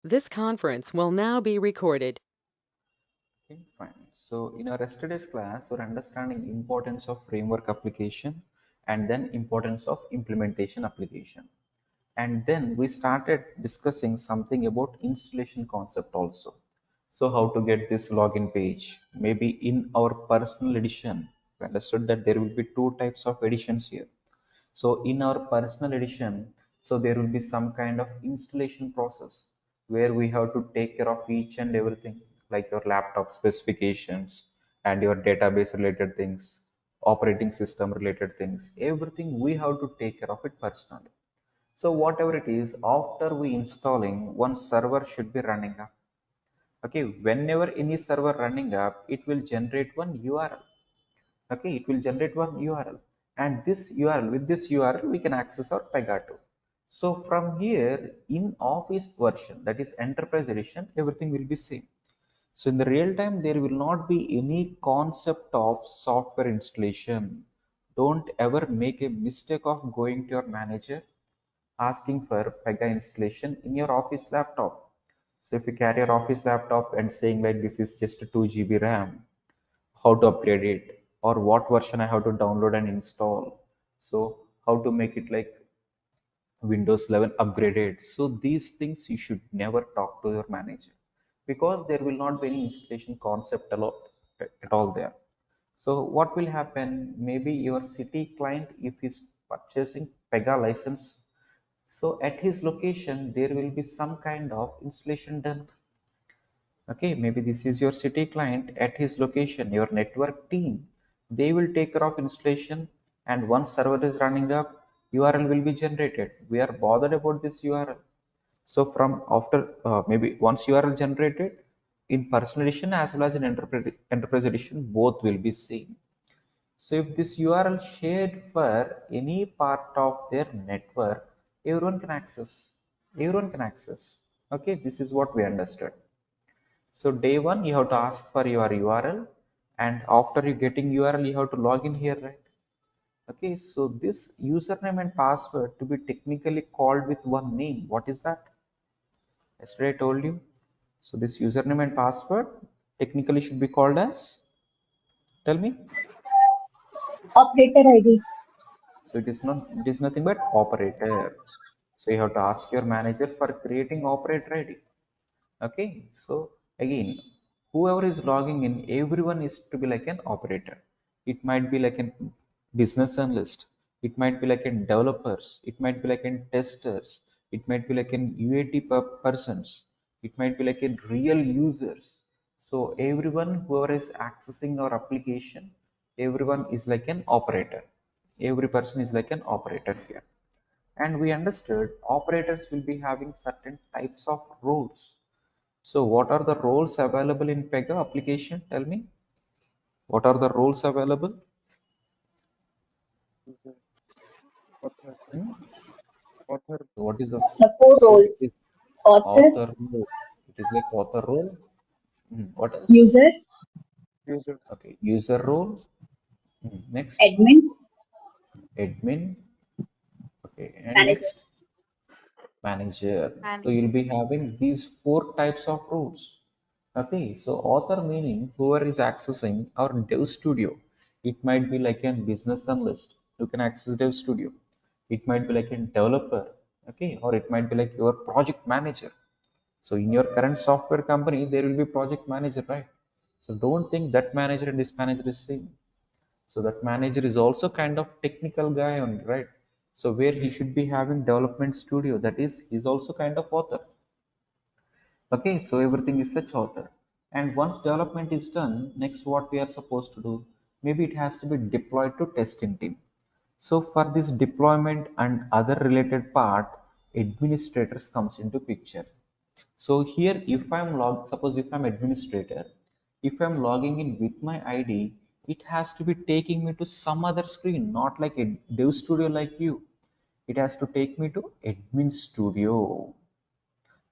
This conference will now be recorded. Okay, fine. So in our yesterday's class, we're understanding importance of framework application and then importance of implementation application. And then we started discussing something about installation concept also. So how to get this login page? Maybe in our personal edition, we understood that there will be two types of editions here. So in our personal edition, so there will be some kind of installation process where we have to take care of each and everything, like your laptop specifications and your database related things, operating system related things, everything we have to take care of it personally. So whatever it is, after we installing, one server should be running up. Okay, whenever any server running up, it will generate one URL. Okay, it will generate one URL, and this URL, with this URL we can access our PEGA 2. So from here, in office version, that is enterprise edition, everything will be same. So in the real time, there will not be any concept of software installation. Don't ever make a mistake of going to your manager asking for PEGA installation in your office laptop. So if you carry your office laptop and saying like this is just a 2 GB RAM, how to upgrade it, or what version I have to download and install. So how to make it like Windows 11 upgraded. So these things you should never talk to your manager, because there will not be any installation concept at all there. So what will happen? Maybe your city client, if he's purchasing PEGA license, so at his location there will be some kind of installation done. Okay, maybe this is your city client at his location, your network team, they will take care of installation. And once server is running up, URL will be generated. We are bothered about this URL. So from after maybe once URL generated, in personal edition as well as in enterprise edition, both will be same. So if this URL shared for any part of their network, everyone can access. Everyone can access. Okay, this is what we understood. So day one, you have to ask for your URL, and after you getting URL, you have to log in here, right? Okay, so this username and password to be technically called with one name. What is that? Yesterday I told you. So this username and password technically should be called as, tell me. Operator ID. So it is nothing but operator. So you have to ask your manager for creating operator ID. Okay, so again, whoever is logging in, everyone is to be like an operator. It might be like a business analyst, it might be like a developers, it might be like a testers, it might be like an UAT persons, it might be like a real users. So everyone whoever is accessing our application, everyone is like an operator. Every person is like an operator here. And we understood operators will be having certain types of roles. So what are the roles available in PEGA application? Tell me. What are the roles available? Author, Hmm? author, So what is the, So four so it roles: is author, author role. It is like author role. What else? user, user, Okay, user role. Next, admin, admin. Okay, and manager. next, manager. So Manager. you'll be having these four types of roles. Okay, so author meaning whoever is accessing our Dev Studio. It might be like a business analyst who can access Dev Studio. It might be like a developer, okay, or it might be like your project manager. So in your current software company, there will be project manager, right? So don't think that manager and this manager is same. So that manager is also kind of technical guy on, right? So where he should be having development studio, that is, he's also kind of author. Okay, so everything is such author. And once development is done, next what we are supposed to do, maybe it has to be deployed to testing team. So for this deployment and other related part, administrators comes into picture. So here, if I'm suppose if I'm administrator, if I'm logging in with my ID, it has to be taking me to some other screen, not like a Dev Studio like you. It has to take me to admin studio.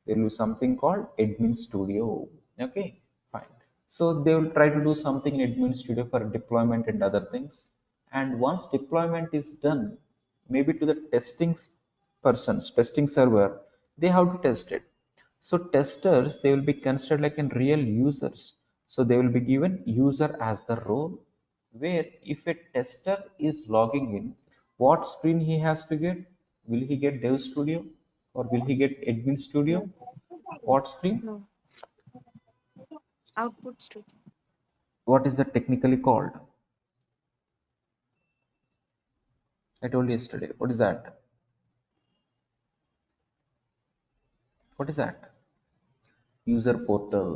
There will be something called admin studio. Okay, fine. So they will try to do something in admin studio for deployment and other things. And once deployment is done, maybe to the testing server, they have to test it. So testers, they will be considered like in real users. So they will be given user as the role, where if a tester is logging in, what screen he has to get? Will he get dev studio or will he get admin studio? No, What screen? no. Output studio. What is that technically called? I told you yesterday. What is that? What is that? User portal.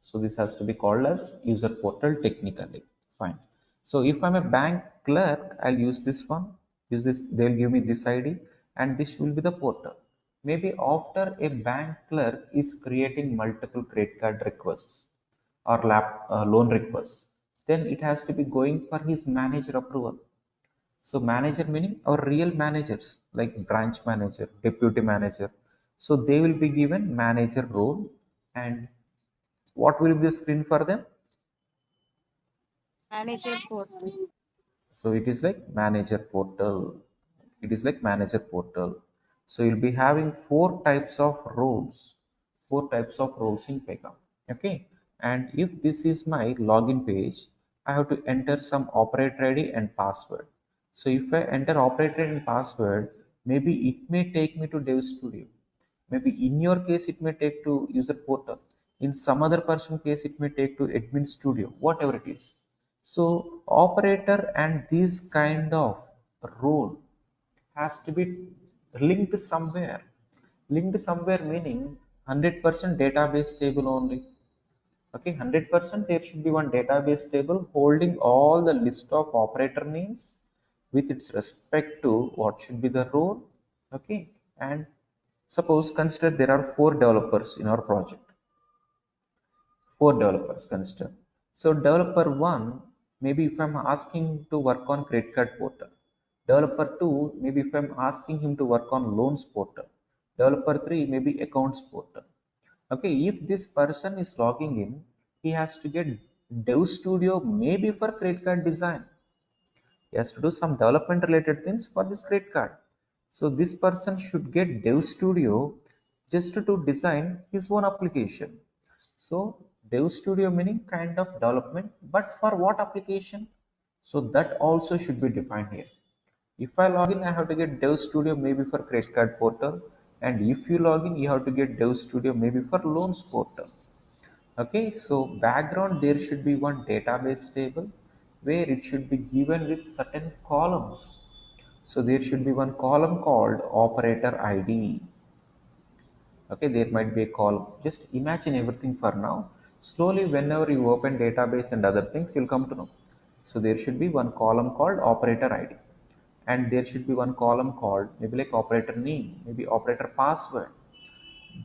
So this has to be called as user portal technically. Fine. So if I'm a bank clerk, I'll use this one. Use this. They'll give me this ID, and this will be the portal. Maybe after a bank clerk is creating multiple credit card requests or loan requests, then it has to be going for his manager approval. So manager meaning our real managers like branch manager, deputy manager. So they will be given manager role, and what will be the screen for them? Manager portal. So it is like manager portal. It is like manager portal. So you'll be having four types of roles, four types of roles in PEGA. Okay, and if this is my login page, I have to enter some operator ID and password. So if I enter operator ID and password, maybe it may take me to dev studio. Maybe in your case it may take to user portal. In some other person case it may take to admin studio, whatever it is. So operator and this kind of role has to be linked somewhere. Linked somewhere meaning 100% database table only. Okay, 100% there should be one database table holding all the list of operator names with its respect to what should be the role. Okay, and suppose consider there are four developers in our project. Four developers consider. So developer one, maybe if I'm asking to work on credit card portal. Developer two, maybe if I'm asking him to work on loans portal. Developer three, maybe accounts portal. Okay, if this person is logging in, he has to get dev studio maybe for credit card design. He has to do some development related things for this credit card. So this person should get dev studio just to design his own application. So dev studio meaning kind of development, but for what application? So that also should be defined here. If I log in, I have to get dev studio maybe for credit card portal, and if you log in, you have to get dev studio maybe for loans portal. Okay, so background, there should be one database table where it should be given with certain columns. So there should be one column called operator ID. Okay, there might be a column. Just imagine everything for now. Slowly, whenever you open database and other things, you'll come to know. So there should be one column called operator ID, and there should be one column called maybe like operator name, maybe operator password.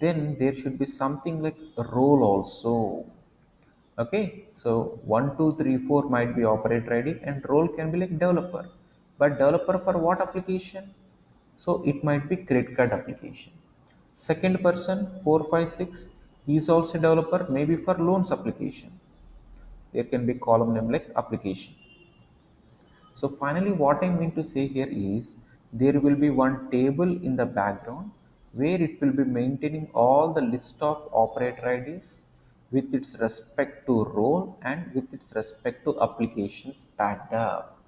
Then there should be something like role also. Okay, so 1 2 3 4 might be operator ID and role can be like developer, but developer for what application? So it might be credit card application. Second person 4 5 6, he is also developer maybe for loans application. There can be column name like application. So finally what I mean to say here is there will be one table in the background where it will be maintaining all the list of operator IDs with its respect to role and with its respect to applications tagged up.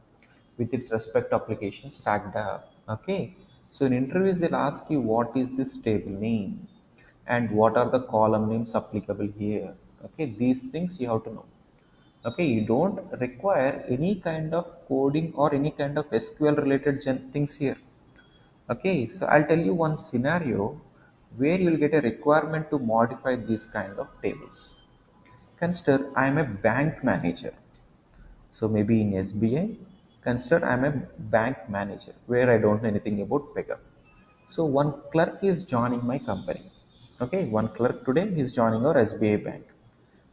With its respect to applications tagged up. Okay. So in interviews they'll ask you what is this table name and what are the column names applicable here. Okay, these things you have to know. Okay, you don't require any kind of coding or any kind of SQL related things here. Okay, so I'll tell you one scenario where you'll get a requirement to modify these kind of tables. Consider I am a bank manager. So maybe in SBI, consider I am a bank manager where I don't know anything about PEGA. So one clerk is joining my company. Okay, one clerk today is joining our SBI bank.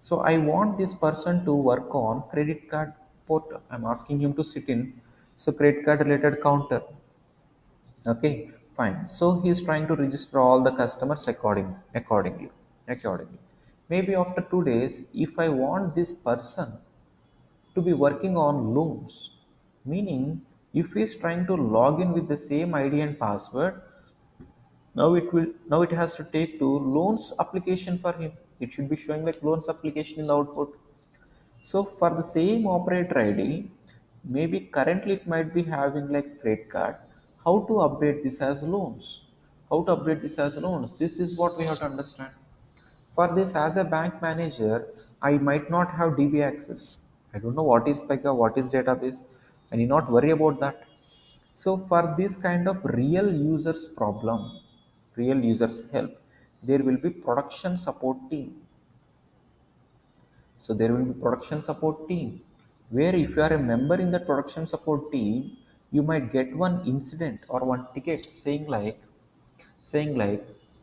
So I want this person to work on credit card portal. I'm asking him to sit in so credit card related counter. Okay, fine. So he's trying to register all the customers accordingly. Maybe after 2 days, if I want this person to be working on loans, meaning if he's trying to log in with the same ID and password, Now it has to take to loans application for him. It should be showing like loans application in the output. So for the same operator ID, maybe currently it might be having like credit card. How to update this as loans? How to update this as loans? This is what we have to understand. For this, as a bank manager, I might not have DB access. I don't know what is PEGA, what is database. I need not worry about that. So for this kind of real users problem, real users help, there will be production support team. So there will be production support team where if you are a member in that production support team, you might get one incident or one ticket saying like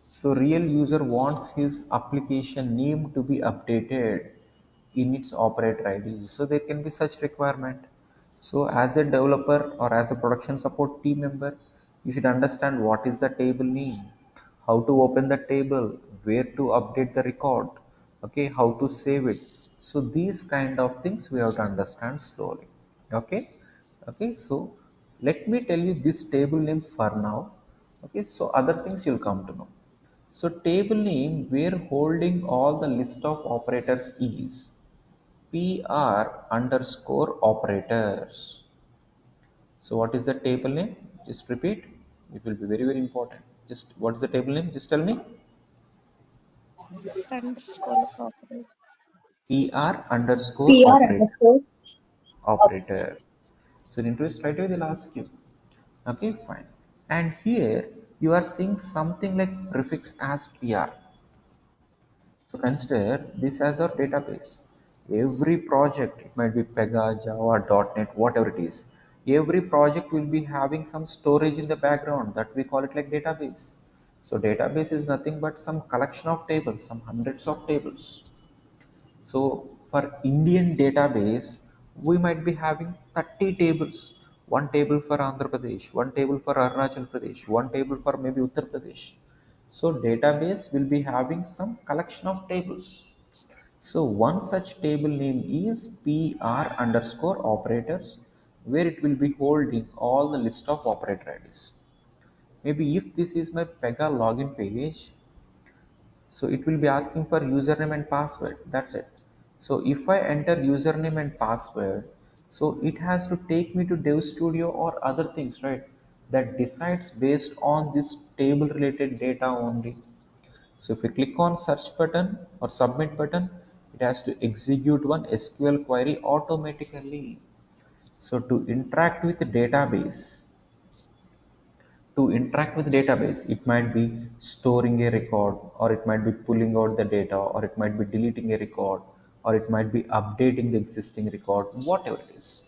so real user wants his application name to be updated in its operator ID. So there can be such requirement. So as a developer or as a production support team member, you should understand what is the table name, how to open the table, where to update the record, okay, how to save it. So these kind of things we have to understand slowly. Okay. Okay, so let me tell you this table name for now. Okay, so other things you'll come to know. So table name we're holding all the list of operators is PR underscore operators. So what is the table name? Just repeat. It will be very, very important. Just what is the table name? Just tell me. Underscore operator. PR underscore PR operator. underscore Operator. So in interest straight away they'll ask you. Okay, fine. And here you are seeing something like prefix as PR. So consider this as our database. Every project, it might be PEGA, Java, .NET, whatever it is. Every project will be having some storage in the background that we call it like database. So database is nothing but some collection of tables, some hundreds of tables. So for Indian database, we might be having 30 tables. One table for Andhra Pradesh, one table for Arunachal Pradesh, one table for maybe Uttar Pradesh. So database will be having some collection of tables. So one such table name is PR underscore operators, where it will be holding all the list of operator IDs. Maybe if this is my PEGA login page, so it will be asking for username and password. That's it. So if I enter username and password, so it has to take me to Dev Studio or other things, right? That decides based on this table related data only. So if we click on search button or submit button, it has to execute one SQL query automatically. So to interact with the database, it might be storing a record, or it might be pulling out the data, or it might be deleting a record, or it might be updating the existing record, whatever it is.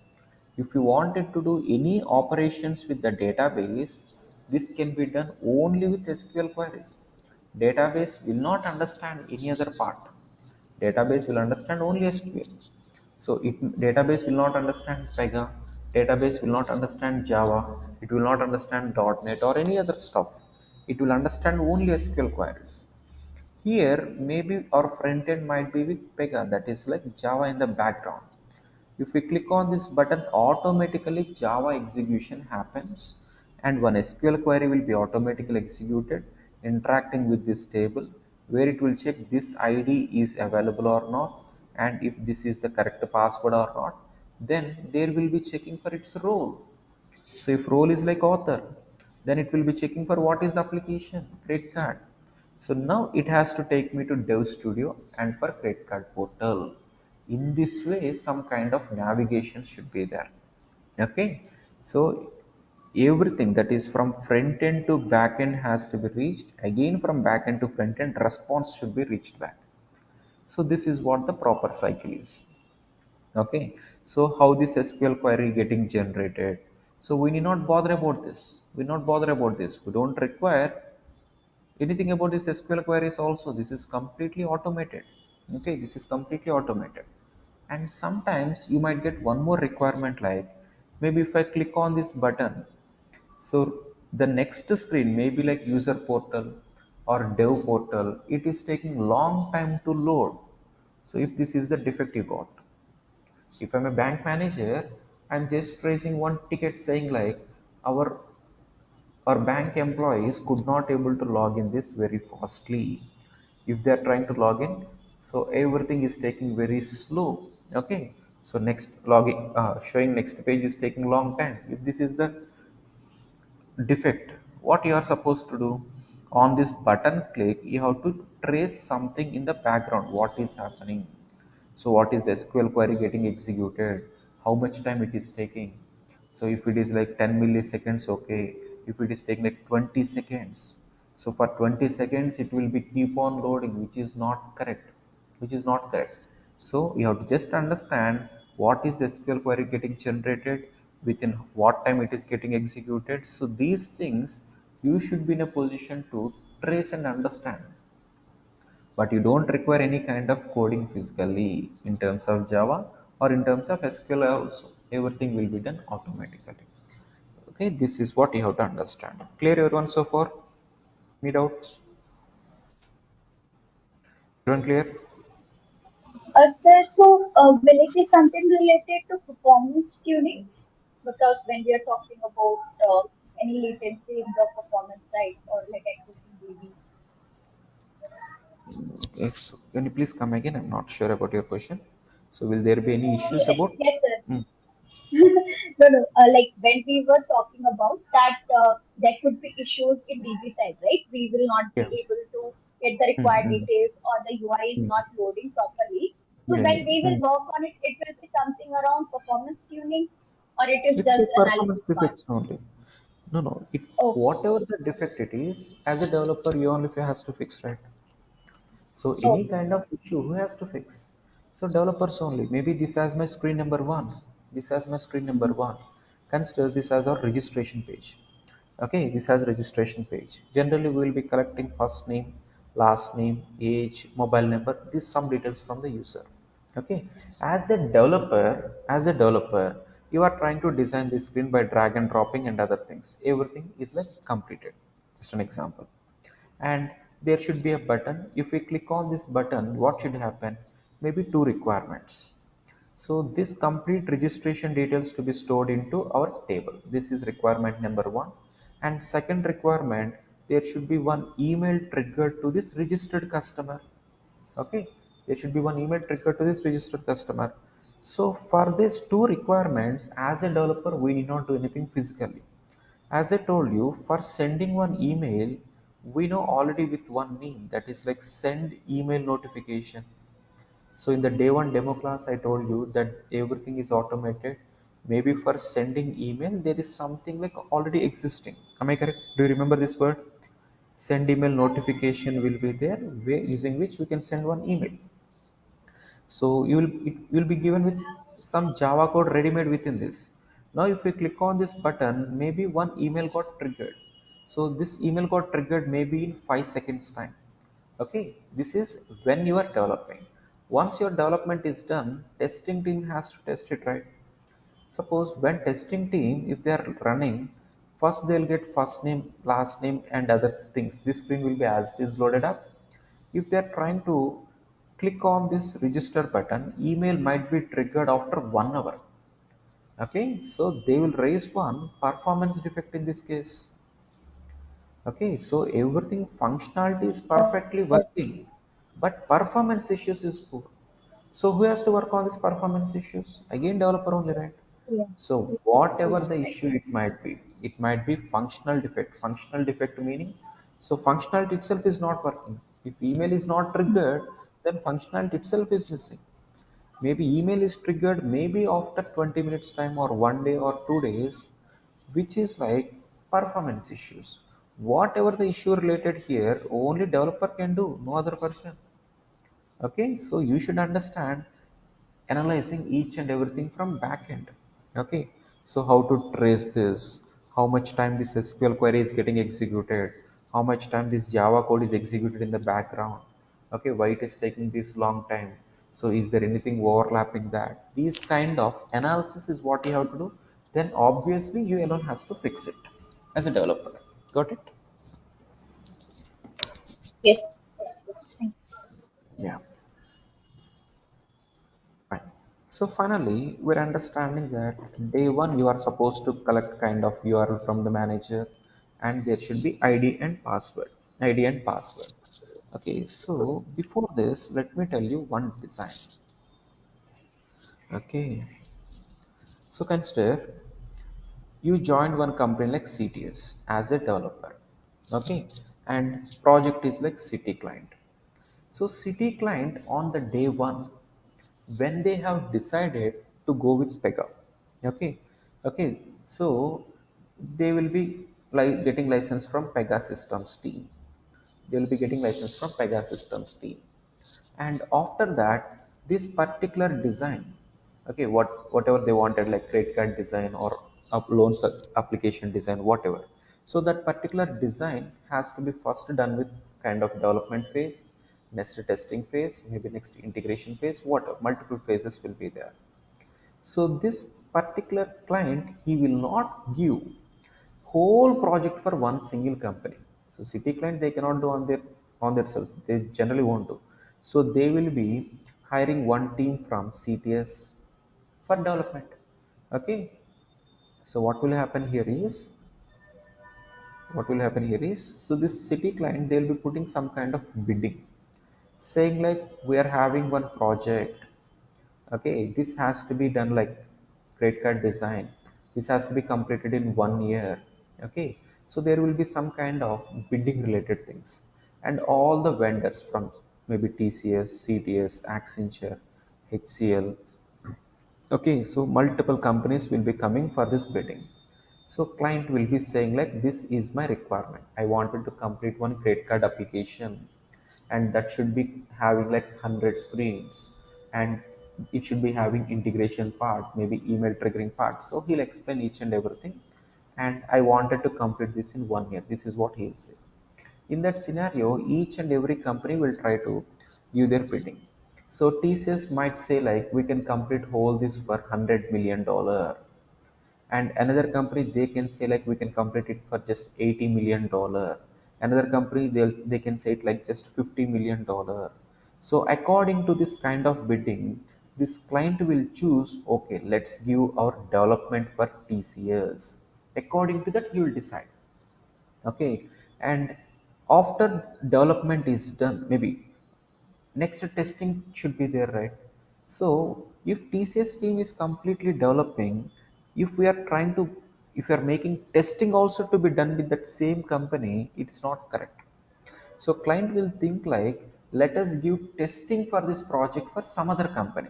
If you wanted to do any operations with the database, this can be done only with SQL queries. Database will not understand any other part. Database will understand only SQL. So database will not understand PEGA, database will not understand Java, it will not understand .NET or any other stuff. It will understand only SQL queries. Here, maybe our front end might be with PEGA, that is like Java in the background. If we click on this button, automatically Java execution happens and one SQL query will be automatically executed interacting with this table, where it will check this ID is available or not, and if this is the correct password or not, then there will be checking for its role. So if role is like author, then it will be checking for what is the application, credit card. So now it has to take me to Dev Studio and for credit card portal. In this way, some kind of navigation should be there. Okay. So everything that is from front end to back end has to be reached. Again, from back end to front end, response should be reached back. So this is what the proper cycle is. Okay, so how this SQL query getting generated? So we need not bother about this. We not bother about this. We don't require anything about this SQL queries also. This is completely automated. Okay, this is completely automated. And sometimes you might get one more requirement, like maybe if I click on this button, so the next screen may be like user portal or dev portal. It is taking long time to load. So if this is the defective code, if I'm a bank manager, I'm just raising one ticket saying like our our bank employees could not able to log in this very fastly. If they are trying to log in, so everything is taking very slow. Okay, so next login, showing next page is taking long time. If this is the defect, what you are supposed to do, on this button click, you have to trace something in the background, what is happening. So what is the SQL query getting executed, how much time it is taking. So if it is like 10 milliseconds, okay. If it is taking like 20 seconds, so for 20 seconds it will be keep on loading, which is not correct, which is not correct. So you have to just understand what is the SQL query getting generated, within what time it is getting executed. So these things you should be in a position to trace and understand, but you don't require any kind of coding physically in terms of Java or in terms of SQL also. Everything will be done automatically. Okay, this is what you have to understand. Clear everyone so far? Any doubts? Everyone clear? Sir, so will it be something related to performance tuning? Because when we are talking about any latency in the performance side or like accessing DB. Yes. Can you please come again? I'm not sure about your question. So will there be any issues Yes, about? yes, sir. Mm, No, no. Like when we were talking about that, there could be issues in DB side, right? We will not be yeah. able to get the required Mm, details or the UI is mm, not loading properly. So yeah, when yeah. we will Mm. work on it, it will be something around performance tuning or it is It's a just performance analysis part. defects only. No, no. Okay, Whatever the defect it is, as a developer, you only has to fix, right? So any okay, kind of issue, who has to fix? So developers only. Maybe this has my screen number one. This has my screen number one. Consider this as our registration page. Okay, this has registration page. Generally, we will be collecting first name, last name, age, mobile number. These some details from the user. Okay, as a developer, you are trying to design this screen by drag and dropping and other things. Everything is like completed. Just an example, and there should be a button. If we click on this button, what should happen? Maybe two requirements. So this complete registration details to be stored into our table. This is requirement number one. And second requirement, there should be one email triggered to this registered customer. Okay, there should be one email triggered to this registered customer. So for these two requirements, as a developer, we need not do anything physically. As I told you, for sending one email, we know already with one name, that is like send email notification. So in the day one demo class, I told you that everything is automated. Maybe for sending email, there is something like already existing. Am I correct? Do you remember this word? Send email notification will be there, using which we can send one email. So it will be given with some Java code ready made within this. Now if we click on this button, maybe one email got triggered. So this email got triggered maybe in 5 seconds time. Okay, this is when you are developing. Once your development is done, testing team has to test it, right? Suppose when testing team, if they are running, first they'll get first name, last name and other things. This screen will be as it is loaded up. If they are trying to click on this register button, email might be triggered after 1 hour. Okay, so they will raise one performance defect in this case. Okay, so everything functionality is perfectly working, but performance issues is poor. So who has to work on these performance issues? Again, developer only, right? yeah, So whatever yeah, the right. issue it might be functional defect. Functional defect meaning, so functionality itself is not working. If email is not triggered, then functionality itself is missing. Maybe email is triggered maybe after 20 minutes time or 1 day or 2 days, which is like performance issues. Whatever the issue related here, only developer can do, no other person. Okay, so you should understand analyzing each and everything from backend. Okay, so how to trace this, how much time this SQL query is getting executed, how much time this Java code is executed in the background. Okay, why it is taking this long time. So is there anything overlapping that? These kind of analysis is what you have to do. Then obviously you alone has to fix it as a developer. Got it? Yes, sir. Thank Yeah. Fine. So finally, we're understanding that day one you are supposed to collect kind of URL from the manager. and there should be ID and password. ID and password. Okay, so before this, let me tell you one design. Okay, so consider you joined one company like CTS as a developer. Okay, and project is like city client. So city client on the day one, when they have decided to go with PEGA, okay, okay, so they will be like getting license from PEGA systems team. They will be getting license from PEGA systems team, and after that this particular design, okay, whatever they wanted like credit card design or loans application design, whatever, so that particular design has to be first done with kind of development phase, next testing phase, maybe next integration phase, whatever, multiple phases will be there. So this particular client, he will not give whole project for one single company. So city client they cannot do on themselves. They generally won't do. So they will be hiring one team from CTS for development. Okay. So what will happen here is so this city client they'll be putting some kind of bidding, saying like we are having one project. Okay, this has to be done like credit card design. This has to be completed in 1 year. Okay, so there will be some kind of bidding related things, and all the vendors from maybe TCS, CTS, Accenture, HCL. Okay, so multiple companies will be coming for this bidding. So client will be saying like this is my requirement. I wanted to complete one credit card application, and that should be having like 100 screens, and it should be having integration part, maybe email triggering part. So he'll explain each and everything, and I wanted to complete this in 1 year. This is what he'll say. In that scenario, each and every company will try to give their bidding. So TCS might say like we can complete whole this for $100 million, and another company they can say like we can complete it for just $80 million. Another company they can say it like just $50 million. So according to this kind of bidding, this client will choose, okay, let's give our development for TCS. According to that, he will decide. Okay, and after development is done, maybe next testing should be there, right? So if TCS team is completely developing, if we are trying to, if we are making testing also to be done with that same company, it's not correct. So client will think like, let us give testing for this project for some other company.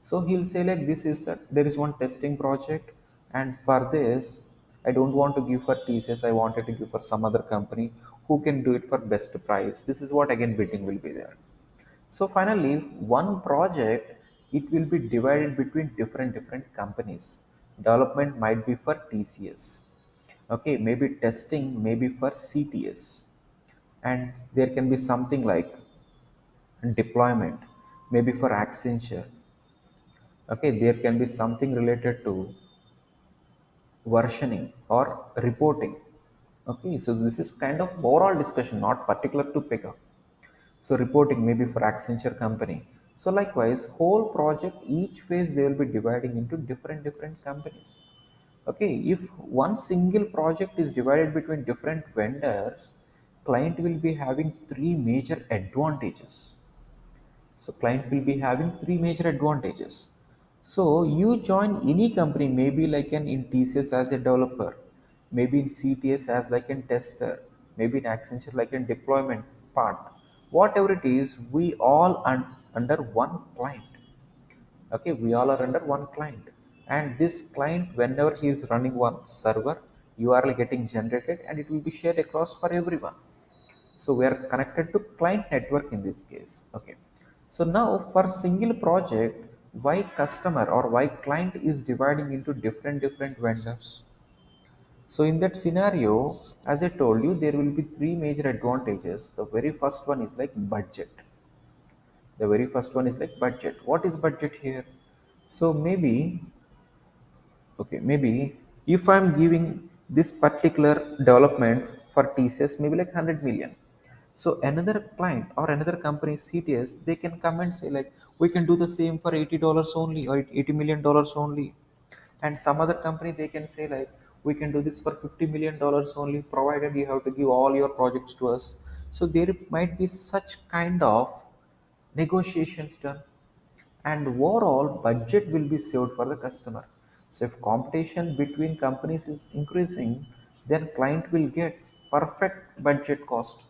So he'll say like this is that there is one testing project, and for this I don't want to give for TCS, I wanted to give for some other company who can do it for best price. This is what again bidding will be there. So finally, one project, it will be divided between different companies. Development might be for TCS. Okay, maybe testing maybe for CTS, and there can be something like deployment maybe for Accenture. Okay, there can be something related to versioning or reporting. Okay, so this is kind of overall discussion, not particular to PEGA. So reporting maybe for Accenture company. So likewise, whole project, each phase they will be dividing into different companies. Okay, if one single project is divided between different vendors, client will be having three major advantages. So client will be having three major advantages. So you join any company, maybe like an in TCS as a developer, maybe in CTS as like a tester, maybe in Accenture like a deployment part. Whatever it is, we all under one client. Okay, we all are under one client. And this client, whenever he is running one server, URL getting generated and it will be shared across for everyone. So we are connected to client network in this case. Okay, so now for single project, why customer or why client is dividing into different vendors? So in that scenario, as I told you, there will be three major advantages. The very first one is like budget. The very first one is like budget. What is budget here? So maybe, okay, maybe if I'm giving this particular development for TCS maybe like 100 million. So another client or another company CTS, they can come and say like we can do the same for $80 only or $80 million only. And some other company they can say like we can do this for $50 million only, provided you have to give all your projects to us. So there might be such kind of negotiations done, and overall budget will be saved for the customer. So if competition between companies is increasing, then client will get perfect budget cost.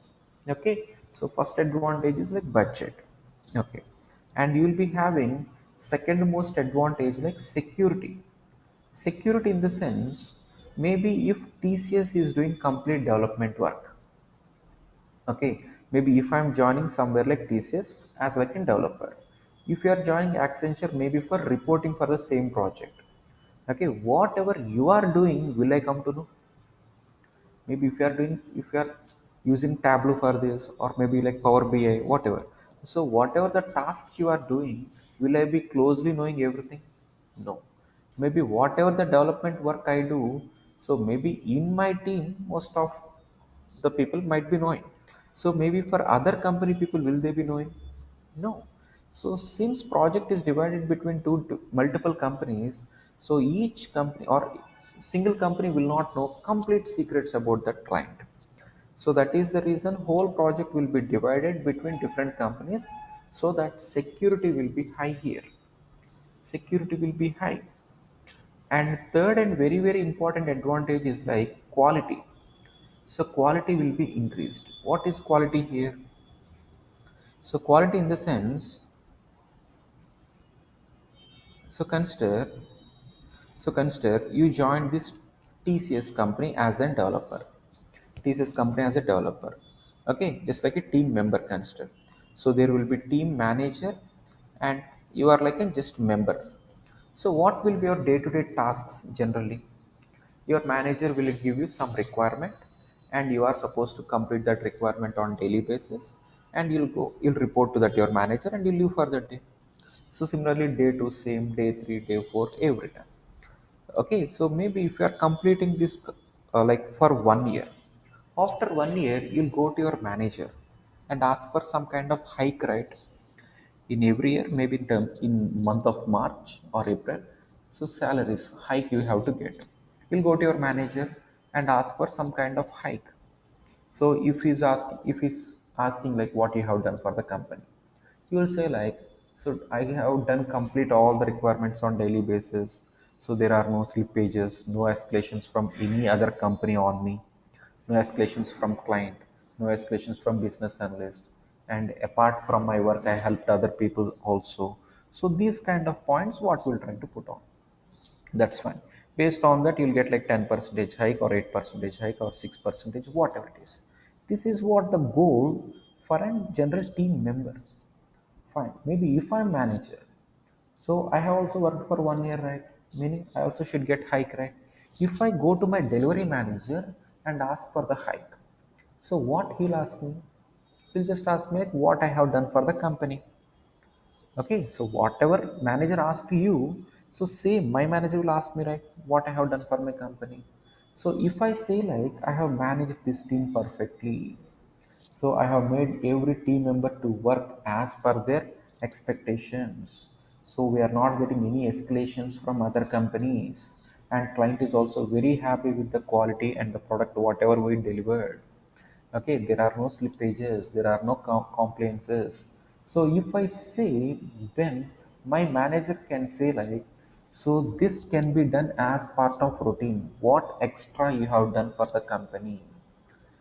Okay, so first advantage is like budget. Okay, and you will be having second most advantage like security. Security in the sense, maybe if TCS is doing complete development work, okay, maybe if I'm joining somewhere like TCS as like a developer, if you are joining Accenture maybe for reporting for the same project, okay, whatever you are doing will I come to know? Maybe if you are using Tableau for this, or maybe like Power BI, whatever, so whatever the tasks you are doing, will I be closely knowing everything? No. Maybe whatever the development work I do, so maybe in my team most of the people might be knowing, so maybe for other company people will they be knowing? No. So since project is divided between multiple companies, so each company or single company will not know complete secrets about that client. So that is the reason whole project will be divided between different companies, so that security will be high here. Security will be high. And third and very very important advantage is like quality. So quality will be increased. What is quality here? So quality in the sense, so consider you joined this TCS company as a developer. TCS company as a developer. Okay, just like a team member, consider. So there will be team manager and you are like a just member. So what will be your day-to-day tasks generally? Your manager will give you some requirement and you are supposed to complete that requirement on daily basis, and you'll report to that your manager and you'll leave for the day. So similarly day 2 same, day 3, day 4, every time. Okay, so maybe if you are completing this like for 1 year, after 1 year you'll go to your manager and ask for some kind of hike, right? In every year, maybe in month of March or April, so salaries hike you have to get. You'll go to your manager and ask for some kind of hike. So if he's asking like what you have done for the company, you will say like, so I have done complete all the requirements on daily basis, so there are no slippages, no escalations from any other company on me, no escalations from client, no escalations from business analyst, and apart from my work I helped other people also. So these kind of points what we'll try to put on, that's fine. Based on that you'll get like 10 percentage hike or 8 percentage hike or 6 percentage, whatever it is. This is what the goal for a general team member. Fine, maybe if I'm manager, so I have also worked for 1 year, right? Meaning I also should get hike, right? If I go to my delivery manager and ask for the hike, so what he'll ask me? He'll just ask me like what I have done for the company. Okay, so whatever manager asks you, so same my manager will ask me, right, what I have done for my company. So if I say like I have managed this team perfectly, so I have made every team member to work as per their expectations. So we are not getting any escalations from other companies. And client is also very happy with the quality and the product whatever we delivered. Okay, there are no slippages, there are no complaints. So if I say, then my manager can say like, so this can be done as part of routine. What extra you have done for the company?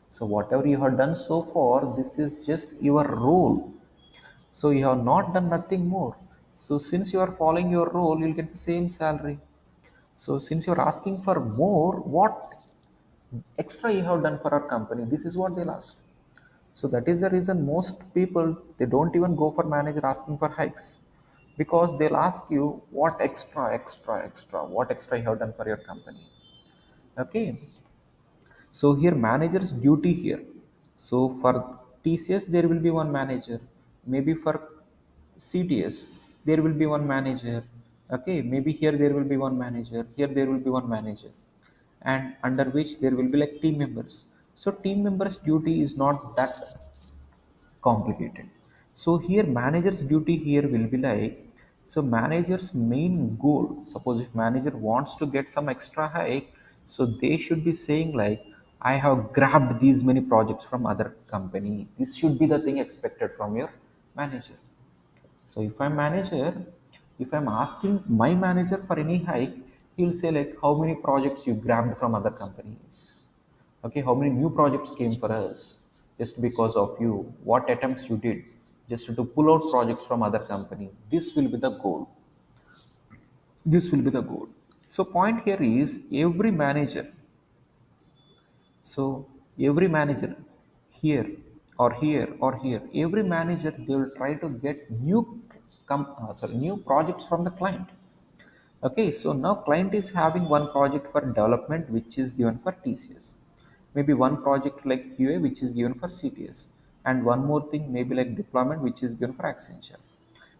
So whatever you have done so far, this is just your role. So you have not done nothing more. So since you are following your role, you'll get the same salary. So since you're asking for more, what extra you have done for our company? This is what they'll ask. So that is the reason most people they don't even go for manager asking for hikes, because they'll ask you what extra, what extra you have done for your company. Okay, so here manager's duty here. So for TCS there will be one manager, maybe for CTS there will be one manager. Okay, maybe here there will be one manager, here there will be one manager, and under which there will be like team members. So team members duty is not that complicated. So here manager's duty here will be like, so manager's main goal, suppose if manager wants to get some extra hike, So they should be saying like, I have grabbed these many projects from other company. This should be the thing expected from your manager. So if I'm manager, if I'm asking my manager for any hike, he'll say like, how many projects you grabbed from other companies? Okay, how many new projects came for us just because of you? What attempts you did just to pull out projects from other company? This will be the goal. This will be the goal. So point here is every manager. So every manager here or here or here, every manager they will try to get new projects from the client. Okay, so now client is having one project for development which is given for TCS, maybe one project like QA which is given for CTS, and one more thing maybe like deployment which is given for Accenture.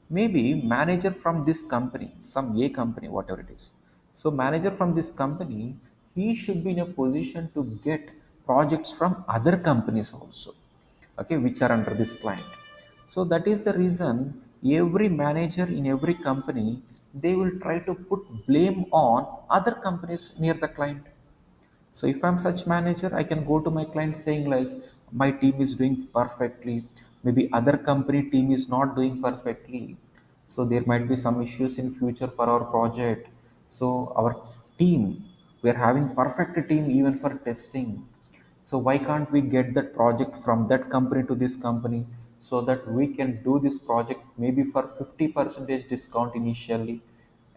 Maybe manager from this company, some A company, whatever it is. So manager from this company, he should be in a position to get projects from other companies also, okay, which are under this client. So that is the reason every manager in every company, they will try to put blame on other companies near the client. So if I'm such manager, I can go to my client saying like, my team is doing perfectly. Maybe other company team is not doing perfectly. So there might be some issues in future for our project. So our team, we are having perfect team even for testing. So why can't we get that project from that company to this company so that we can do this project maybe for 50% discount initially,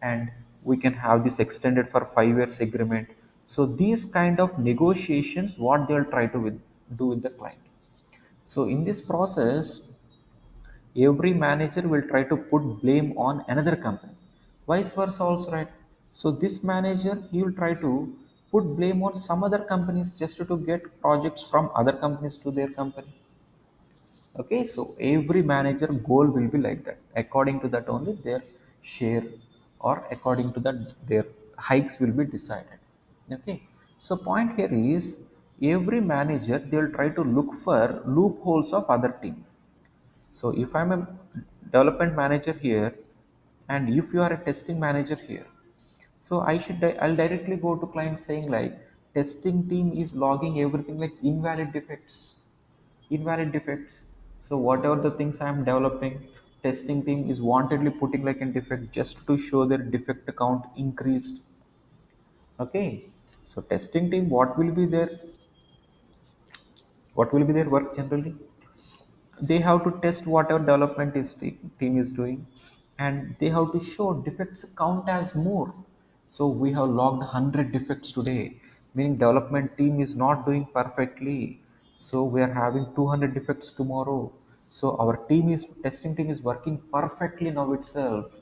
and we can have this extended for 5 years agreement. So these kind of negotiations what they'll try to do with the client. So in this process, every manager will try to put blame on another company, vice versa also, right? So this manager, he will try to put blame on some other companies just to get projects from other companies to their company. Okay, so every manager goal will be like that. According to that only their share, or according to that their hikes will be decided. Okay, so point here is every manager they will try to look for loopholes of other team. So if I'm a development manager here, and if you are a testing manager here, so I'll directly go to client saying like, testing team is logging everything like invalid defects, invalid defects. So whatever the things I am developing, testing team is wantedly putting like a defect just to show their defect count increased. Okay, so testing team, what will be their work generally? They have to test whatever development team is doing, and they have to show defects count as more. So we have logged 100 defects today, meaning development team is not doing perfectly, so we are having 200 defects tomorrow. So our testing team is working perfectly now itself,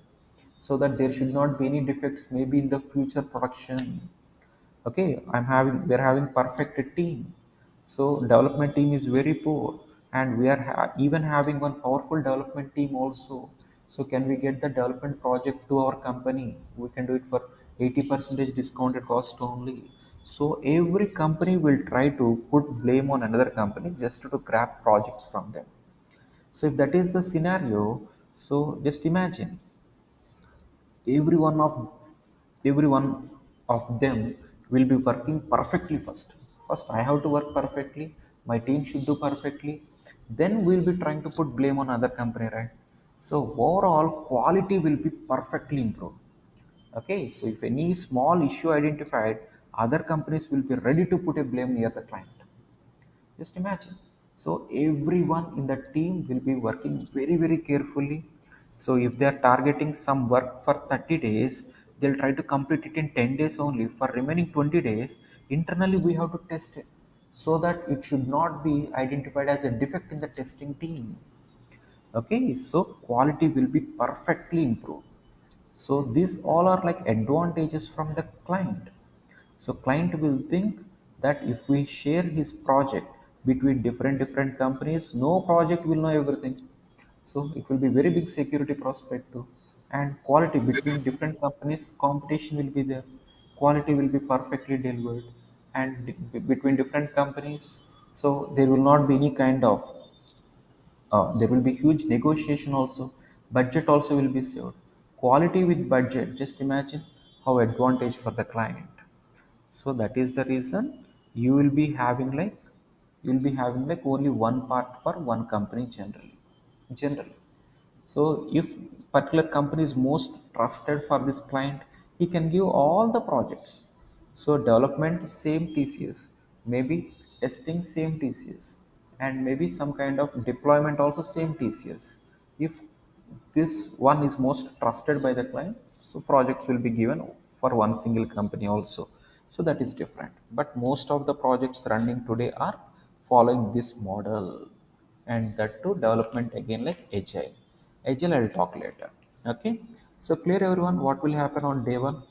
so that there should not be any defects maybe in the future production. Okay, we're having perfect team. So development team is very poor, and we are even having one powerful development team also. So can we get the development project to our company? We can do it for 80% discounted cost only. So every company will try to put blame on another company just to grab projects from them. So if that is the scenario, so just imagine every one of every one of them will be working perfectly. First I have to work perfectly, my team should do perfectly, then we'll be trying to put blame on other company, right? So overall quality will be perfectly improved. Okay, so if any small issue identified, other companies will be ready to put a blame near the client. Just imagine. So everyone in the team will be working very, very carefully. So if they are targeting some work for 30 days, they'll try to complete it in 10 days only. For remaining 20 days, internally we have to test it so that it should not be identified as a defect in the testing team. Okay, so quality will be perfectly improved. So these all are like advantages from the client. So client will think that if we share his project between different companies, no project will know everything. So it will be very big security prospect too. And quality between different companies, competition will be there. Quality will be perfectly delivered. And between different companies, so there will not be any kind of there will be huge negotiation also. Budget also will be saved. Quality with budget, just imagine how advantage for the client. So that is the reason you will be having like only one part for one company generally. So if particular company is most trusted for this client, he can give all the projects. So development same TCS, maybe testing same TCS, and maybe some kind of deployment also same TCS. If this one is most trusted by the client, so projects will be given for one single company also. So that is different, but most of the projects running today are following this model. And that too development again like agile I'll talk later. Okay, so clear everyone what will happen on day one?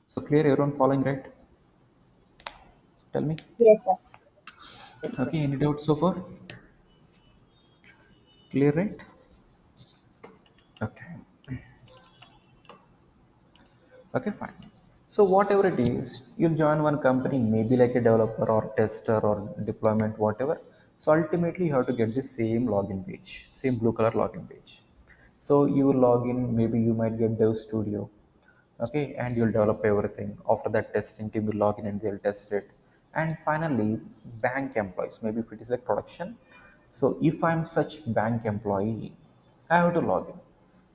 So clear everyone following, right? Tell me. Yes, sir. Okay, any doubts so far? Clear, right? Okay. Okay, fine. So whatever it is, you'll join one company, maybe like a developer or tester or deployment, whatever. So ultimately you have to get the same login page, same blue color login page. So you will log in, maybe you might get Dev Studio, okay, and you'll develop everything. After that, testing team will log in and they'll test it. And finally, bank employees, maybe if it is like production. So if I'm such bank employee, I have to log in.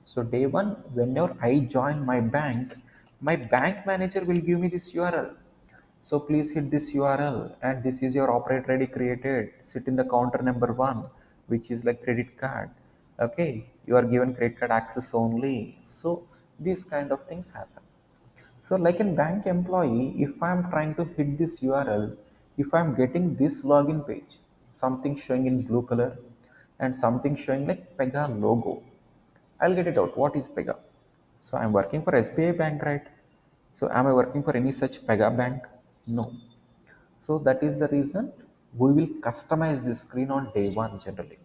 So day one, whenever I join my bank manager will give me this URL. So please hit this URL and this is your operator ID created. Sit in the counter number one, which is like credit card. Okay, you are given credit card access only. So these kind of things happen. So like in bank employee, if I'm trying to hit this URL, if I'm getting this login page, something showing in blue color and something showing like PEGA logo, I'll get it out. What is PEGA? So I'm working for SBI bank, right? So am I working for any such PEGA bank? No. So that is the reason we will customize this screen on day one generally.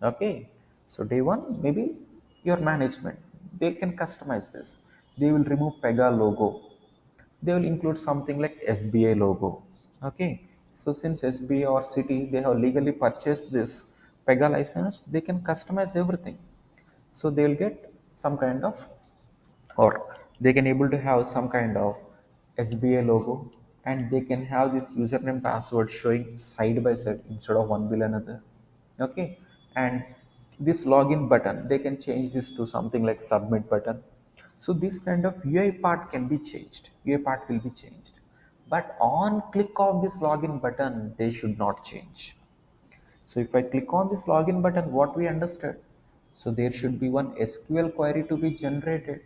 Okay. So day one, maybe your management, they can customize this. They will remove PEGA logo. They will include something like SBI logo. Okay. So since SBI or City, they have legally purchased this PEGA license, they can customize everything. So they'll get some kind of, or they can able to have some kind of SBA logo, and they can have this username password showing side by side instead of one below another. Okay, and this login button they can change this to something like submit button. So this kind of UI part can be changed, UI part will be changed, but on click of this login button they should not change. So if I click on this login button, what we understood? So there should be one SQL query to be generated,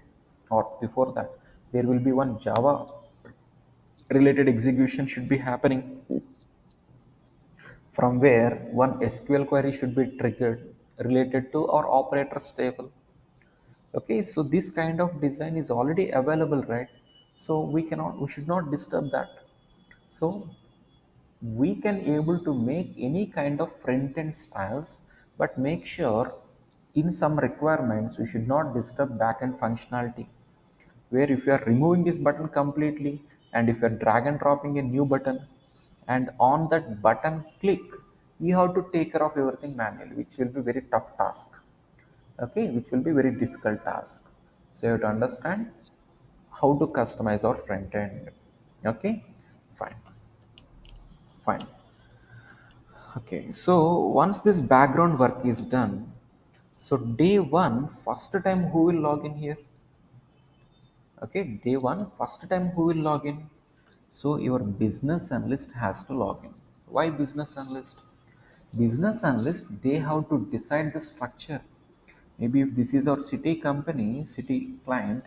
or before that, there will be one Java related execution should be happening, from where one SQL query should be triggered related to our operators table. Okay, so this kind of design is already available, right? So we should not disturb that. So we can able to make any kind of front end styles, but make sure in some requirements we should not disturb back end functionality, where if you are removing this button completely and if you are drag and dropping a new button and on that button click, you have to take care of everything manually, which will be very tough task. Okay, which will be very difficult task. So you have to understand how to customize our front end. Okay, fine, fine. Okay, so once this background work is done, so day one, first time who will log in here? Okay, day one, first time who will log in? So your business analyst has to log in. Why business analyst? Business analyst, they have to decide the structure. Maybe if this is our city company, city client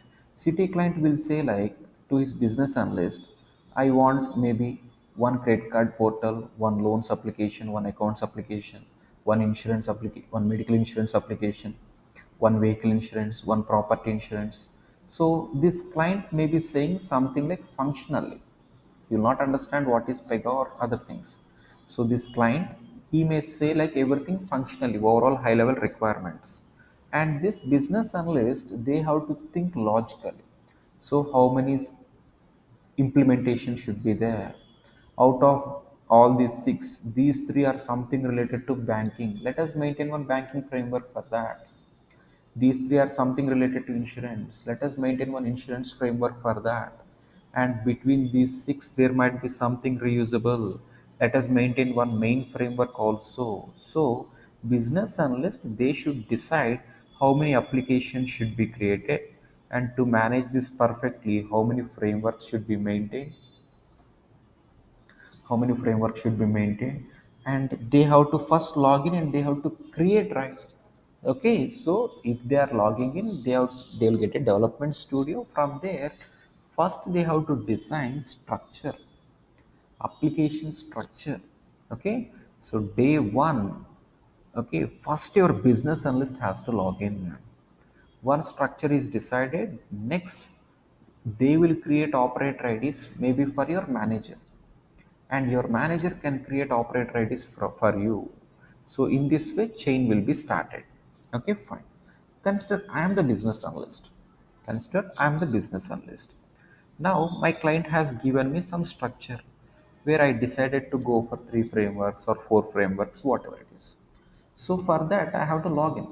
will say like to his business analyst, I want maybe one credit card portal, one loans application, one accounts application, one insurance application, one medical insurance application, one vehicle insurance, one property insurance. So this client may be saying something like functionally. You will not understand what is PEGA or other things. So this client, he may say like everything functionally, overall high level requirements. And this business analyst, they have to think logically. So how many implementation should be there? Out of all these six, these three are something related to banking. Let us maintain one banking framework for that. These three are something related to insurance. Let us maintain one insurance framework for that. and between these 6 there might be something reusable. Let us maintain one main framework also. So business analyst, they should decide how many applications should be created, and to manage this perfectly, how many frameworks should be maintained, and they have to first log in and they have to create, right? Okay, so if they are logging in, they will get a development studio. From there, first they have to design structure, application structure. Okay, so day one, okay, first your business analyst has to log in. Once structure is decided, next they will create operator IDs maybe for your manager, and your manager can create operator IDs for you. So in this way chain will be started. Okay, fine. Consider I am the business analyst. Now my client has given me some structure where I decided to go for 3 frameworks or 4 frameworks, whatever it is. So for that I have to log in.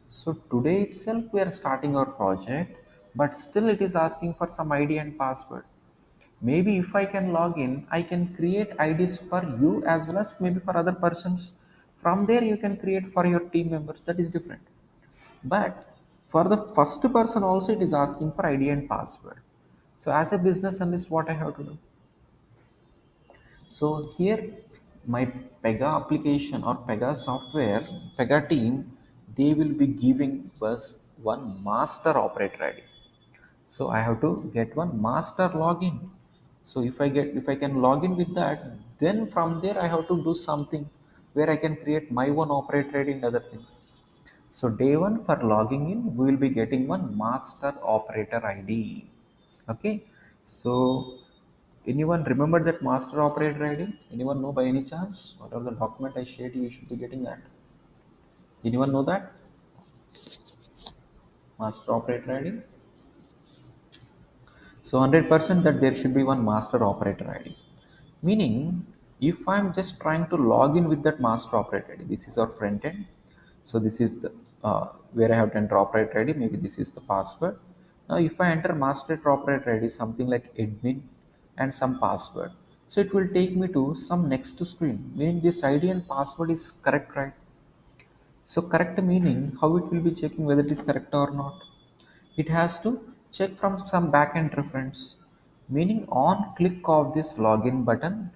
So today itself we are starting our project, but still it is asking for some ID and password. Maybe if I can log in, I can create IDs for you as well as maybe for other persons. From there you can create for your team members, that is different. But for the first person also it is asking for ID and password. So as a business analyst, what I have to do? So here my PEGA application or PEGA software, PEGA team, they will be giving us one master operator ID. So I have to get one master login. So if I can log in with that, then from there I have to do something where I can create my own operator ID and other things. So day one for logging in, we will be getting one master operator ID. Okay. So anyone remember that master operator ID? Anyone know by any chance? Whatever the document I shared, you should be getting that. Anyone know that? Master operator ID? So 100% that there should be one master operator ID. Meaning, if I'm just trying to log in with that master operator ID, this is our front end. So this is the where I have to enter operator ID. Maybe this is the password. Now, if I enter master operator ID, something like admin and some password, so it will take me to some next screen. Meaning this ID and password is correct, right? So correct meaning how it will be checking whether it is correct or not. It has to check from some backend reference. Meaning on click of this login button,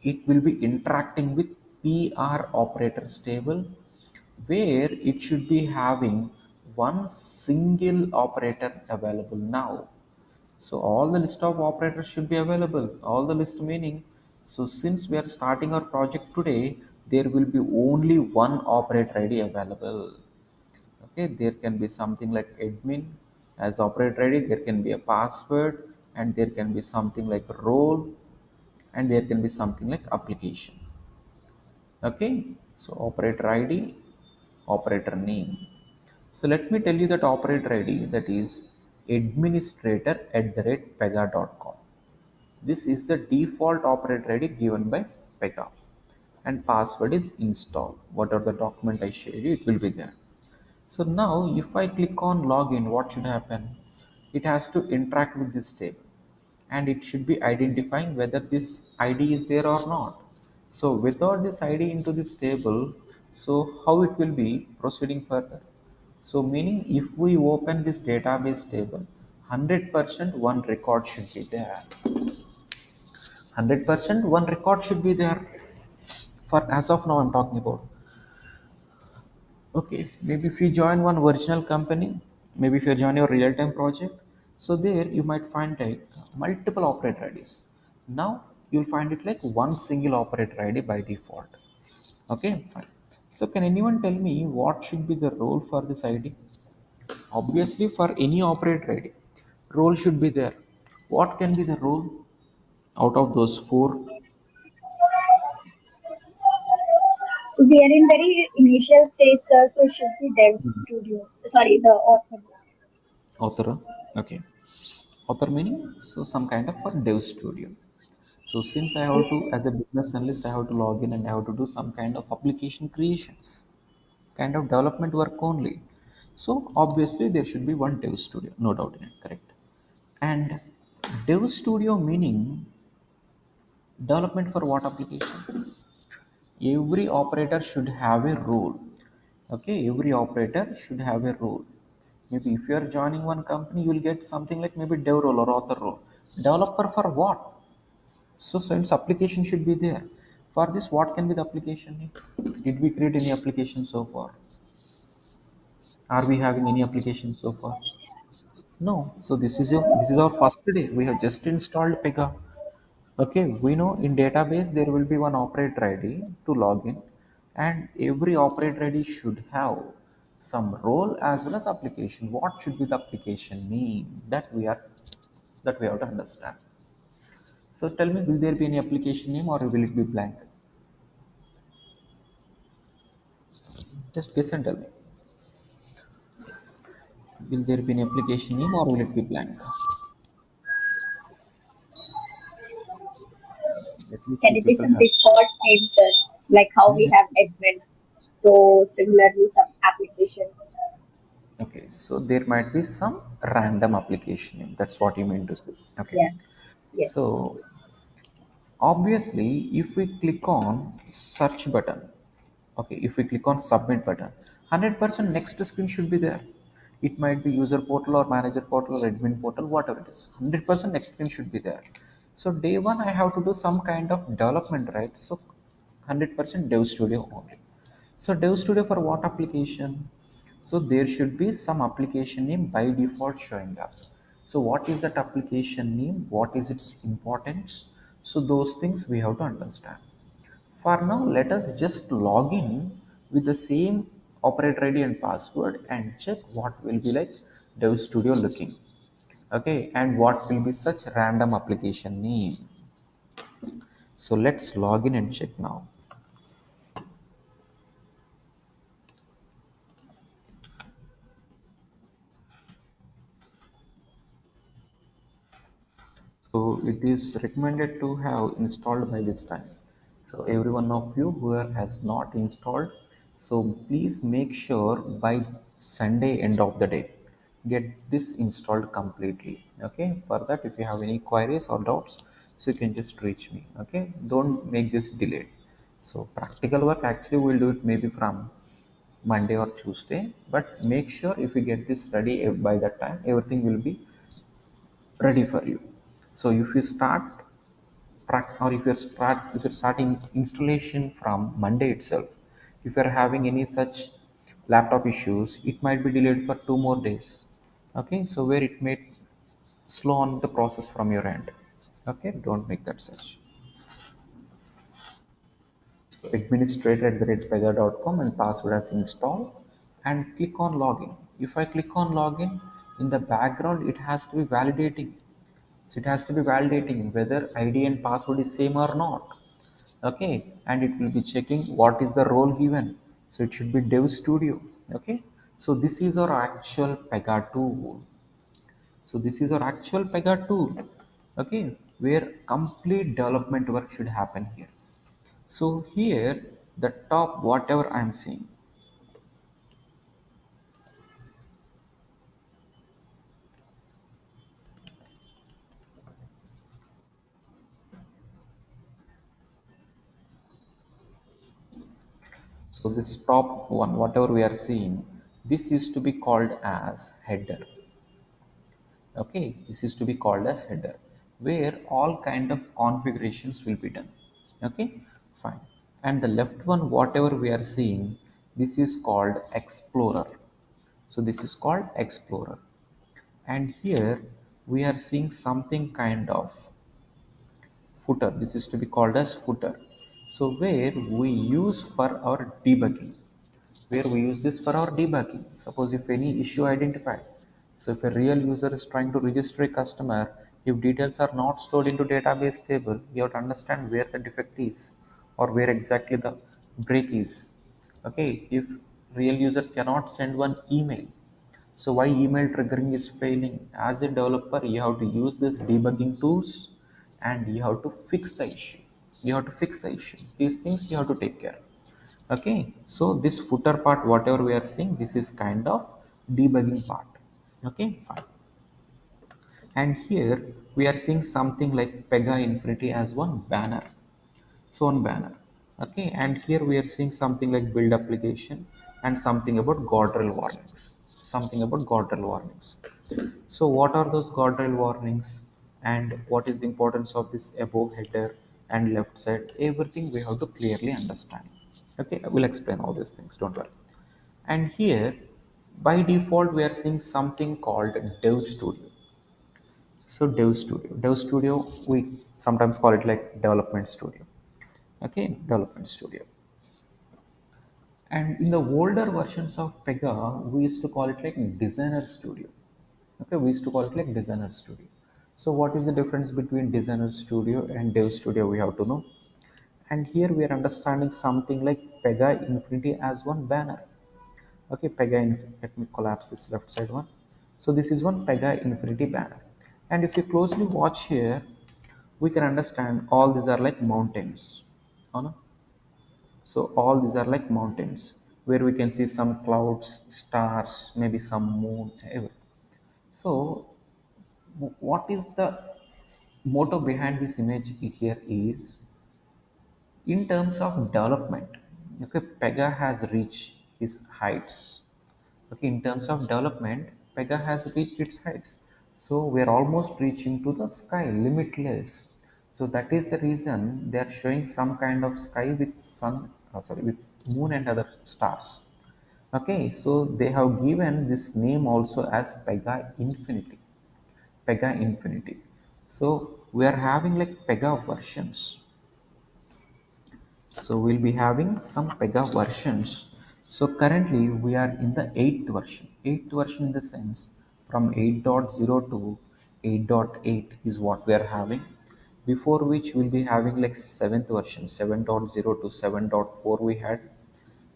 it will be interacting with PR operators table, where it should be having one single operator available now. So all the list of operators should be available. All the list meaning, so since we are starting our project today, there will be only one operator ID available. Okay, there can be something like admin as operator ID, there can be a password, and there can be something like role, and there can be something like application. Okay, so operator ID, operator name. So let me tell you that operator ID, that is administrator@pega.com. This is the default operator ID given by PEGA, and password is install. Whatever the document I shared you, it will be there. So now if I click on login, what should happen? It has to interact with this table, and it should be identifying whether this ID is there or not. So without this ID into this table, so how it will be proceeding further? So meaning if we open this database table, 100% one record should be there. 100% one record should be there. For as of now I'm talking about. Okay, maybe if you join one original company, maybe if you join your real-time project, so there you might find like multiple operator IDs. Now you'll find it like one single operator ID by default. Okay, fine. So can anyone tell me what should be the role for this ID? Obviously, for any operator ID, role should be there. What can be the role out of those 4? So we are in very initial stage, sir. So should be Dev Studio. Sorry, the author. Author. Okay. Author meaning so some kind of for dev studio. So since I have to, as a business analyst, I have to log in and I have to do some kind of application creations, kind of development work only. So obviously there should be one dev studio, no doubt in it, correct? And Dev Studio meaning development for what application? Every operator should have a role. Okay, every operator should have a role. Maybe if you are joining one company, you will get something like maybe dev role or author role. Developer for what? So since application should be there. For this, what can be the application name? Did we create any application so far? Are we having any application so far? No. So this is our first day. We have just installed PEGA. Okay, we know in database there will be one operator ID to log in, and every operator ID should have some role as well as application. What should be the application name that we have to understand. So tell me, will there be any application name or will it be blank? Just guess and tell me. Will there be any application name or will it be blank? At least Can two it be people some have. default name, sir? Like how we have admin. So similarly, some application. Okay, so there might be some random application name. That's what you mean to say. Okay, Yeah. Yes. so obviously if we click on search button, okay, if we click on submit button, 100% next screen should be there. It might be user portal or manager portal or admin portal, whatever it is, 100% next screen should be there. So day one I have to do some kind of development, right? So 100% dev studio only. So dev studio for what application? So there should be some application name by default showing up. So what is that application name? What is its importance? So those things we have to understand. For now, let us just log in with the same operator ID and password and check what will be like Dev Studio looking. Okay, and what will be such random application name. So let's log in and check now. So it is recommended to have installed by this time. So every one of you who has not installed, so please make sure by Sunday end of the day, get this installed completely. Okay, for that if you have any queries or doubts, so you can just reach me. Okay, don't make this delayed. So practical work actually we'll do it maybe from Monday or Tuesday, but make sure if you get this ready by that time, everything will be ready for you. So if you start or if you're starting installation from Monday itself, if you're having any such laptop issues, it might be delayed for 2 more days. Okay, so where it may slow on the process from your end. Okay, don't make that such. So administrator at the redpega.com and password as install and click on login. If I click on login, in the background it has to be validating. So it has to be validating whether ID and password is same or not. Okay, and it will be checking what is the role given. So it should be Dev Studio. Okay, so this is our actual PEGA tool. So this is our actual PEGA tool. Okay, where complete development work should happen here. So here, the top whatever I'm seeing. So this top one, whatever we are seeing, this is to be called as header. Okay, this is to be called as header, where all kind of configurations will be done. Okay, fine. And the left one, whatever we are seeing, this is called explorer. So this is called explorer, and here we are seeing something kind of footer. This is to be called as footer. So where we use for our debugging, where we use this for our debugging. Suppose if any issue identified, so if a real user is trying to register a customer, if details are not stored into database table, you have to understand where the defect is or where exactly the break is. Okay, if real user cannot send one email, so why email triggering is failing? As a developer, you have to use this debugging tools and you have to fix the issue. You have to fix the issue. These things you have to take care. Okay, so this footer part, whatever we are seeing, this is kind of debugging part. Okay, fine. And here we are seeing something like PEGA Infinity as one banner. So one banner. Okay, and here we are seeing something like build application and something about guardrail warnings. Something about guardrail warnings. So what are those guardrail warnings and what is the importance of this above header and left side? Everything we have to clearly understand. Okay, I will explain all these things, don't worry. And here by default we are seeing something called Dev Studio. So Dev Studio, we sometimes call it like development studio. Okay, development studio. And in the older versions of PEGA, we used to call it like designer studio. Okay, we used to call it like designer studio. So what is the difference between designer studio and Dev Studio? We have to know. And here we are understanding something like PEGA Infinity as one banner. Okay, PEGA Infinity. Let me collapse this left side one. So this is one PEGA Infinity banner. And if you closely watch here, we can understand all these are like mountains. Oh, no? So all these are like mountains where we can see some clouds, stars, maybe some moon, everything. So what is the motto behind this image here is in terms of development. Okay, PEGA has reached his heights. Okay, in terms of development, PEGA has reached its heights. So we are almost reaching to the sky, limitless. So that is the reason they are showing some kind of sky with sun, with moon and other stars. Okay, so they have given this name also as PEGA Infinity. PEGA Infinity. So we are having like PEGA versions. So we'll be having some PEGA versions. So currently we are in the 8th version. 8th version in the sense from 8.0 to 8.8 is what we are having. Before which we'll be having like 7th version, 7.0 to 7.4 we had.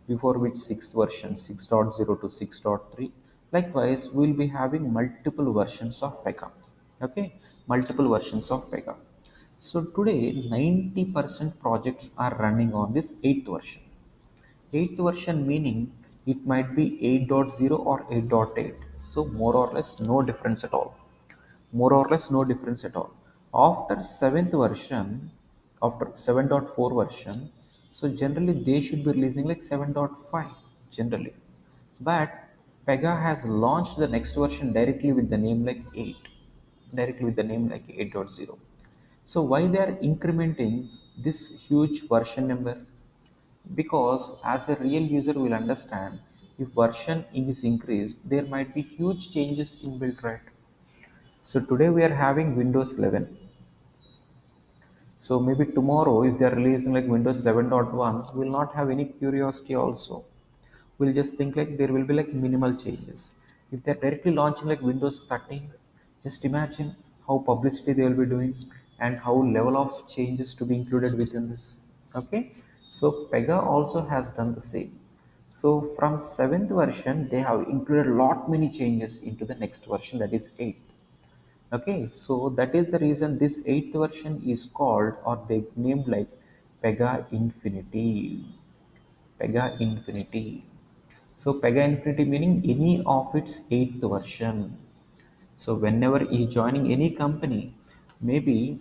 Before which 6th version, 6.0 to 6.3. Likewise, we'll be having multiple versions of PEGA. Okay, multiple versions of PEGA. So today 90% projects are running on this 8th version. 8th version meaning it might be 8.0 or 8.8. So more or less no difference at all. More or less no difference at all. After 7th version, after 7.4 version, so generally they should be releasing like 7.5 generally. But PEGA has launched the next version directly with the name like 8. Directly with the name like 8.0. So why they are incrementing this huge version number? Because as a real user will understand, if version is increased, there might be huge changes in build rate. So today we are having Windows 11. So maybe tomorrow if they are releasing like Windows 11.1, we will not have any curiosity also. We'll just think like there will be like minimal changes. If they're directly launching like Windows 13, just imagine how publicity they will be doing and how level of changes to be included within this. Okay, so PEGA also has done the same. So from 7th version, they have included a lot many changes into the next version, that is 8th. Okay, so that is the reason this 8th version is called or they named like PEGA Infinity. PEGA Infinity. So PEGA Infinity meaning any of its 8th version. So whenever you joining any company, maybe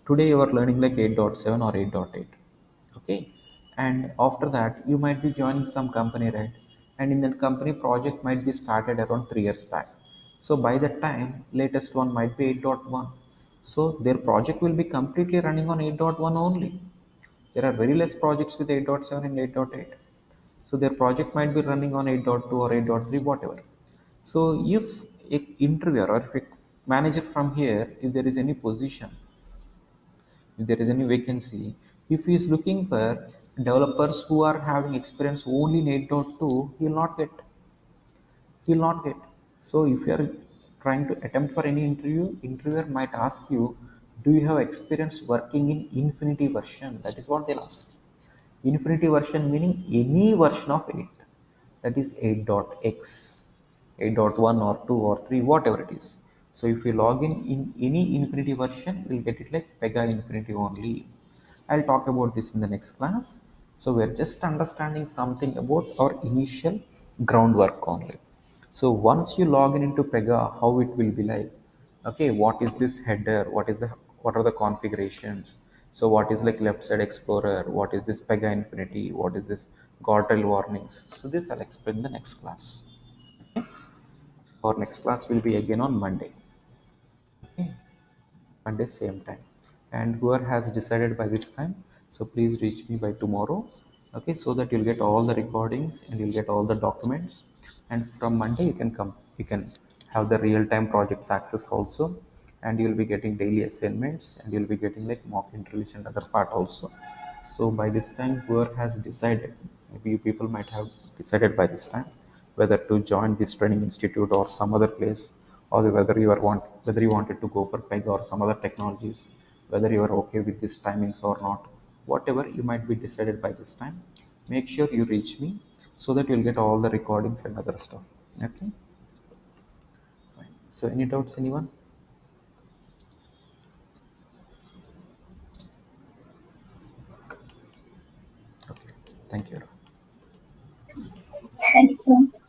today you are learning like 8.7 or 8.8. Okay. And after that, you might be joining some company, right? And in that company, project might be started around 3 years back. So by that time, latest one might be 8.1. So their project will be completely running on 8.1 only. There are very less projects with 8.7 and 8.8. So their project might be running on 8.2 or 8.3, whatever. So if a interviewer or if a manager from here, if there is any position, if there is any vacancy, if he is looking for developers who are having experience only in 8.2, he will not get. He will not get. So if you are trying to attempt for any interview, interviewer might ask you, do you have experience working in Infinity version? That is what they'll ask. Infinity version meaning any version of 8, that is 8.x, 8.1 or 2 or 3, whatever it is. So if you log in any Infinity version, we'll get it like PEGA Infinity only. I'll talk about this in the next class. So we're just understanding something about our initial groundwork only. So once you log in into PEGA, how it will be like? Okay, what is this header, what are the configurations, so what is like left side explorer, what is this PEGA infinity, what is this guardrail warnings. So this I'll explain in the next class. Okay, so our next class will be again on Monday. Okay, Monday same time. And whoever has decided by this time, so please reach me by tomorrow. Okay, so that you'll get all the recordings and you'll get all the documents. And from Monday you can come, you can have the real-time projects access also, and you'll be getting daily assignments, and you'll be getting like mock interviews and other part also. So by this time, whoever has decided, maybe you people might have decided by this time whether to join this training institute or some other place, or whether you wanted to go for PEG or some other technologies, whether you are okay with these timings or not, whatever you might be decided by this time. Make sure you reach me so that you'll get all the recordings and other stuff. Okay, fine. So any doubts, anyone? Okay, thank you. Thank you, sir.